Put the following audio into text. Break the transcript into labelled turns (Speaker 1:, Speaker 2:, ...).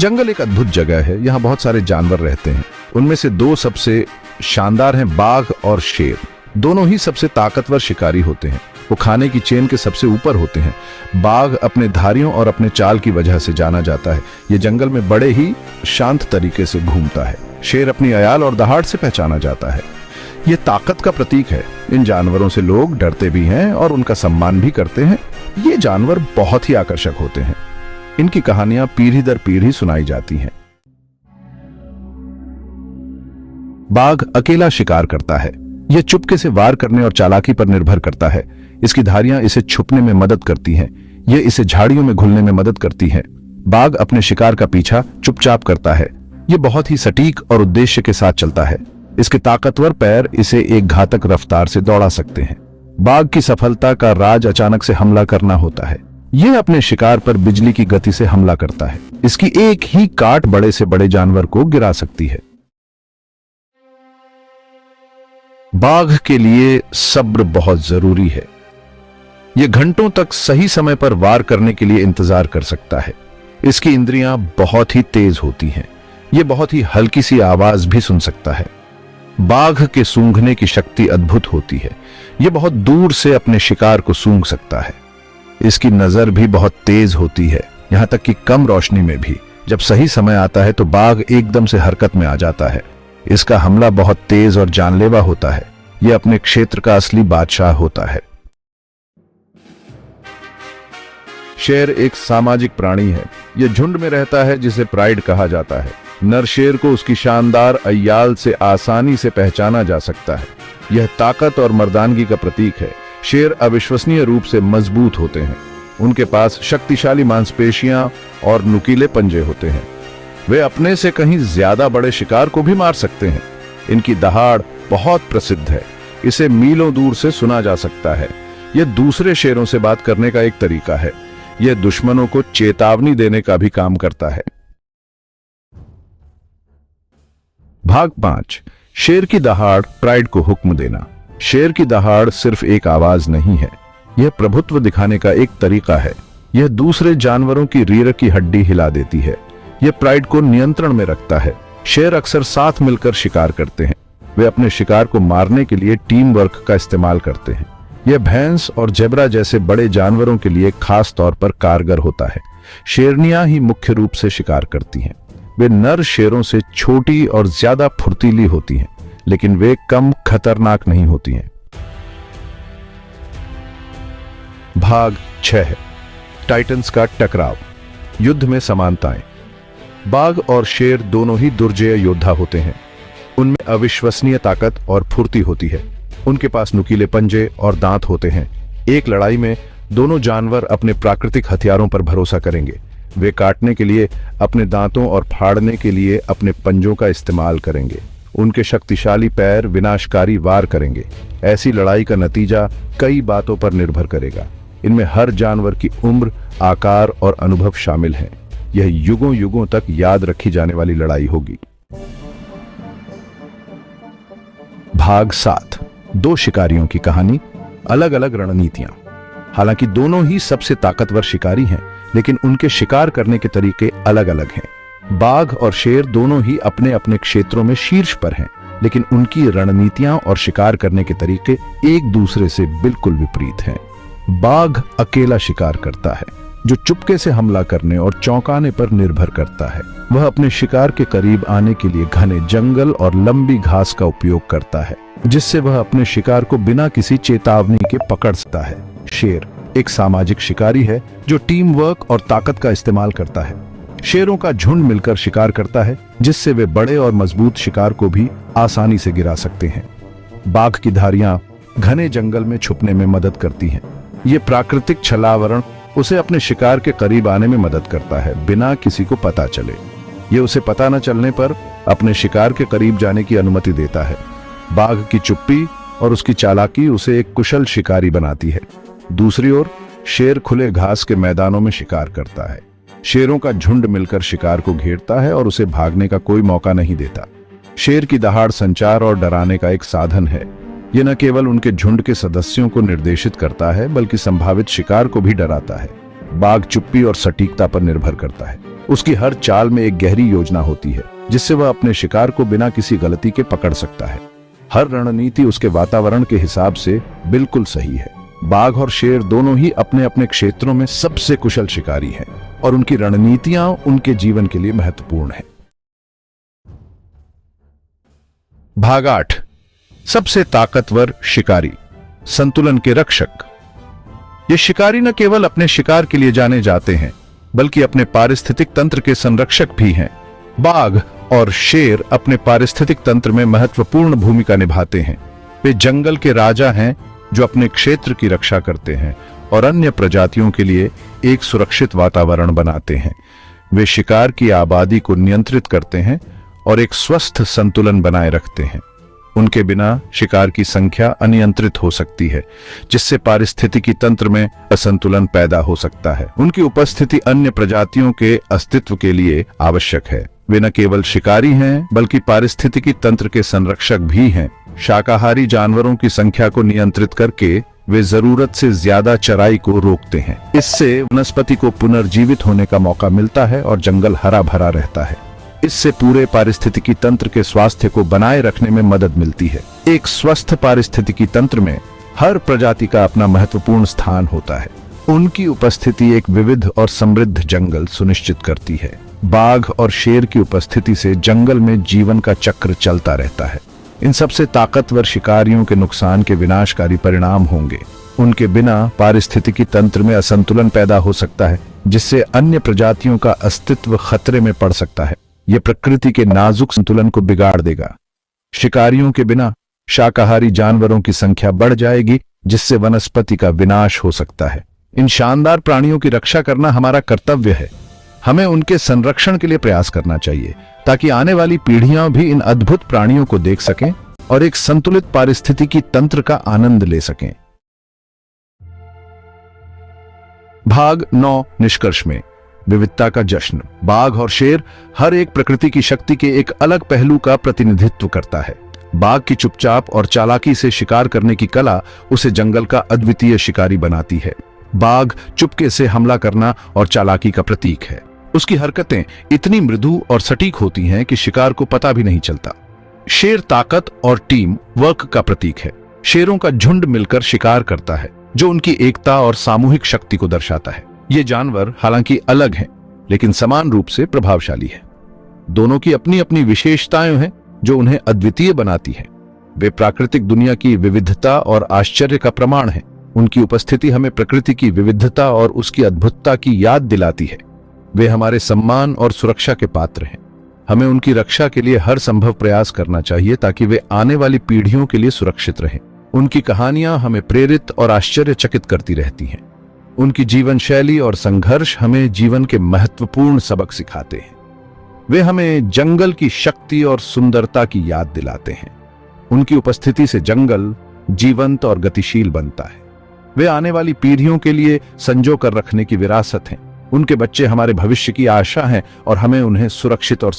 Speaker 1: जंगल एक अद्भुत जगह है। यहाँ बहुत सारे जानवर रहते हैं। उनमें से दो सबसे शानदार हैं, बाघ और शेर। दोनों ही सबसे ताकतवर शिकारी होते हैं। वो खाने की चेन के सबसे ऊपर होते हैं। बाघ अपने धारियों और अपने चाल की वजह से जाना जाता है। ये जंगल में बड़े ही शांत तरीके से घूमता है। शेर अपनी अयाल और दहाड़ से पहचाना जाता है। ये ताकत का प्रतीक है। इन जानवरों से लोग डरते भी हैं और उनका सम्मान भी करते हैं। ये जानवर बहुत ही आकर्षक होते हैं। इनकी कहानियां पीढ़ी दर पीढ़ी सुनाई जाती हैं। बाघ अकेला शिकार करता है। यह चुपके से वार करने और चालाकी पर निर्भर करता है। इसकी धारियां इसे छुपने में मदद करती हैं। यह इसे झाड़ियों में घुलने में मदद करती है। बाघ अपने शिकार का पीछा चुपचाप करता है। यह बहुत ही सटीक और उद्देश्य के साथ चलता है। इसके ताकतवर पैर इसे एक घातक रफ्तार से दौड़ा सकते हैं। बाघ की सफलता का राज अचानक से हमला करना होता है। यह अपने शिकार पर बिजली की गति से हमला करता है। इसकी एक ही काट बड़े से बड़े जानवर को गिरा सकती है। बाघ के लिए सब्र बहुत जरूरी है। यह घंटों तक सही समय पर वार करने के लिए इंतजार कर सकता है। इसकी इंद्रियां बहुत ही तेज होती हैं। यह बहुत ही हल्की सी आवाज भी सुन सकता है। बाघ के सूंघने की शक्ति अद्भुत होती है। यह बहुत दूर से अपने शिकार को सूंघ सकता है। इसकी नजर भी बहुत तेज होती है, यहां तक कि कम रोशनी में भी। जब सही समय आता है तो बाघ एकदम से हरकत में आ जाता है। इसका हमला बहुत तेज और जानलेवा होता है। यह अपने क्षेत्र का असली बादशाह होता है। शेर एक सामाजिक प्राणी है। यह झुंड में रहता है, जिसे प्राइड कहा जाता है। नर शेर को उसकी शानदार अय्याल से आसानी से पहचाना जा सकता है। यह ताकत और मर्दानगी का प्रतीक है। शेर अविश्वसनीय रूप से मजबूत होते हैं। उनके पास शक्तिशाली मांसपेशियां और नुकीले पंजे होते हैं। वे अपने से कहीं ज्यादा बड़े शिकार को भी मार सकते हैं। इनकी दहाड़ बहुत प्रसिद्ध है। इसे मीलों दूर से सुना जा सकता है। यह दूसरे शेरों से बात करने का एक तरीका है। यह दुश्मनों को चेतावनी देने का भी काम करता है। भाग 5। शेर की दहाड़, प्राइड को हुक्म देना। शेर की दहाड़ सिर्फ एक आवाज नहीं है, यह प्रभुत्व दिखाने का एक तरीका है। यह दूसरे जानवरों की रीढ़ की हड्डी हिला देती है। यह प्राइड को नियंत्रण में रखता है। शेर अक्सर साथ मिलकर शिकार करते हैं। वे अपने शिकार को मारने के लिए टीम वर्क का इस्तेमाल करते हैं। यह भैंस और जेब्रा जैसे बड़े जानवरों के लिए खास तौर पर कारगर होता है। शेरनियां ही मुख्य रूप से शिकार करती हैं। वे नर शेरों से छोटी और ज्यादा फुर्तीली होती हैं, लेकिन वे कम खतरनाक नहीं होती हैं। भाग 6। टाइटन्स का टकराव, युद्ध में समानताएं। बाघ और शेर दोनों ही दुर्जय योद्धा होते हैं। उनमें अविश्वसनीय ताकत और फुर्ती होती है। उनके पास नुकीले पंजे और दांत होते हैं। एक लड़ाई में दोनों जानवर अपने प्राकृतिक हथियारों पर भरोसा करेंगे। वे काटने के लिए अपने दांतों और फाड़ने के लिए अपने पंजों का इस्तेमाल करेंगे। उनके शक्तिशाली पैर विनाशकारी वार करेंगे। ऐसी लड़ाई का नतीजा कई बातों पर निर्भर करेगा। इनमें हर जानवर की उम्र, आकार और अनुभव शामिल हैं। यह युगों युगों तक याद रखी जाने वाली लड़ाई होगी। भाग 7। दो शिकारियों की कहानी, अलग अलग रणनीतियां। हालांकि दोनों ही सबसे ताकतवर शिकारी हैं, लेकिन उनके शिकार करने के तरीके अलग अलग हैं। बाघ और शेर दोनों ही अपने अपने क्षेत्रों में शीर्ष पर हैं, लेकिन उनकी रणनीतियां और शिकार करने के तरीके एक दूसरे से बिल्कुल विपरीत हैं। बाघ अकेला शिकार करता है, जो चुपके से हमला करने और चौंकाने पर निर्भर करता है। वह अपने शिकार के करीब आने के लिए घने जंगल और लंबी घास का उपयोग करता है, जिससे वह अपने शिकार को बिना किसी चेतावनी के पकड़ सकता है। शेर एक सामाजिक शिकारी है, जो टीम वर्क और ताकत का इस्तेमाल करता है। शेरों का झुंड मिलकर शिकार करता है, जिससे वे बड़े और मजबूत शिकार को भी आसानी से गिरा सकते हैं। बाघ की धारियां घने जंगल में छुपने में मदद करती हैं। ये प्राकृतिक छलावरण उसे अपने शिकार के करीब आने में मदद करता है, बिना किसी को पता चले। ये उसे पता न चलने पर अपने शिकार के करीब जाने की अनुमति देता है। बाघ की चुप्पी और उसकी चालाकी उसे एक कुशल शिकारी बनाती है। दूसरी ओर शेर खुले घास के मैदानों में शिकार करता है। शेरों का झुंड मिलकर शिकार को घेरता है और उसे भागने का कोई मौका नहीं देता। शेर की दहाड़ संचार और डराने का एक साधन है। यह न केवल उनके झुंड के सदस्यों को निर्देशित करता है, बल्कि संभावित शिकार को भी डराता है। बाघ चुप्पी और सटीकता पर निर्भर करता है। उसकी हर चाल में एक गहरी योजना होती है, जिससे वह अपने शिकार को बिना किसी गलती के पकड़ सकता है। हर रणनीति उसके वातावरण के हिसाब से बिल्कुल सही है। बाघ और शेर दोनों ही अपने अपने क्षेत्रों में सबसे कुशल शिकारी हैं और उनकी रणनीतियां उनके जीवन के लिए महत्वपूर्ण है। भाग 8, सबसे ताकतवर शिकारी, संतुलन के रक्षक। ये शिकारी न केवल अपने शिकार के लिए जाने जाते हैं, बल्कि अपने पारिस्थितिक तंत्र के संरक्षक भी हैं। बाघ और शेर अपने पारिस्थितिक तंत्र में महत्वपूर्ण भूमिका निभाते हैं। वे जंगल के राजा हैं जो अपने क्षेत्र की रक्षा करते हैं और अन्य प्रजातियों के लिए एक सुरक्षित वातावरण बनाते हैं। वे शिकार की आबादी को नियंत्रित करते हैं और एक स्वस्थ संतुलन बनाए रखते हैं। उनके बिना शिकार की संख्या अनियंत्रित हो सकती है, जिससे पारिस्थितिकी तंत्र में असंतुलन पैदा हो सकता है। उनकी उपस्थिति अन्य प्रजातियों के अस्तित्व के लिए आवश्यक है। वे न केवल शिकारी हैं, बल्कि पारिस्थितिकी तंत्र के संरक्षक भी हैं। शाकाहारी जानवरों की संख्या को नियंत्रित करके वे जरूरत से ज्यादा चराई को रोकते हैं। इससे वनस्पति को पुनर्जीवित होने का मौका मिलता है और जंगल हरा भरा रहता है। इससे पूरे पारिस्थितिकी तंत्र के स्वास्थ्य को बनाए रखने में मदद मिलती है। एक स्वस्थ पारिस्थितिकी तंत्र में हर प्रजाति का अपना महत्वपूर्ण स्थान होता है। उनकी उपस्थिति एक विविध और समृद्ध जंगल सुनिश्चित करती है। बाघ और शेर की उपस्थिति से जंगल में जीवन का चक्र चलता रहता है। इन सबसे ताकतवर शिकारियों के नुकसान के विनाशकारी परिणाम होंगे। उनके बिना पारिस्थितिकी तंत्र में असंतुलन पैदा हो सकता है, जिससे अन्य प्रजातियों का अस्तित्व खतरे में पड़ सकता है। यह प्रकृति के नाजुक संतुलन को बिगाड़ देगा। शिकारियों के बिना शाकाहारी जानवरों की संख्या बढ़ जाएगी, जिससे वनस्पति का विनाश हो सकता है। इन शानदार प्राणियों की रक्षा करना हमारा कर्तव्य है। हमें उनके संरक्षण के लिए प्रयास करना चाहिए, ताकि आने वाली पीढ़ियां भी इन अद्भुत प्राणियों को देख सकें और एक संतुलित पारिस्थितिकी तंत्र का आनंद ले सकें। भाग 9, निष्कर्ष में विविधता का जश्न। बाघ और शेर हर एक प्रकृति की शक्ति के एक अलग पहलू का प्रतिनिधित्व करता है। बाघ की चुपचाप और चालाकी से शिकार करने की कला उसे जंगल का अद्वितीय शिकारी बनाती है। बाघ चुपके से हमला करना और चालाकी का प्रतीक है। उसकी हरकतें इतनी मृदु और सटीक होती हैं कि शिकार को पता भी नहीं चलता। शेर ताकत और टीम वर्क का प्रतीक है। शेरों का झुंड मिलकर शिकार करता है, जो उनकी एकता और सामूहिक शक्ति को दर्शाता है। ये जानवर हालांकि अलग हैं, लेकिन समान रूप से प्रभावशाली है। दोनों की अपनी अपनी विशेषताएं हैं जो उन्हें अद्वितीय बनाती हैं। वे प्राकृतिक दुनिया की विविधता और आश्चर्य का प्रमाण हैं। उनकी उपस्थिति हमें प्रकृति की विविधता और उसकी अद्भुतता की याद दिलाती है। वे हमारे सम्मान और सुरक्षा के पात्र हैं। हमें उनकी रक्षा के लिए हर संभव प्रयास करना चाहिए, ताकि वे आने वाली पीढ़ियों के लिए सुरक्षित रहें। उनकी कहानियां हमें प्रेरित और आश्चर्यचकित करती रहती हैं। उनकी जीवन शैली और संघर्ष हमें जीवन के महत्वपूर्ण सबक सिखाते हैं। वे हमें जंगल की शक्ति और सुंदरता की याद दिलाते हैं। उनकी उपस्थिति से जंगल जीवंत और गतिशील बनता है। वे आने वाली पीढ़ियों के लिए संजो कर रखने की विरासत हैं। उनके बच्चे हमारे भविष्य की आशा हैं और हमें उन्हें सुरक्षित और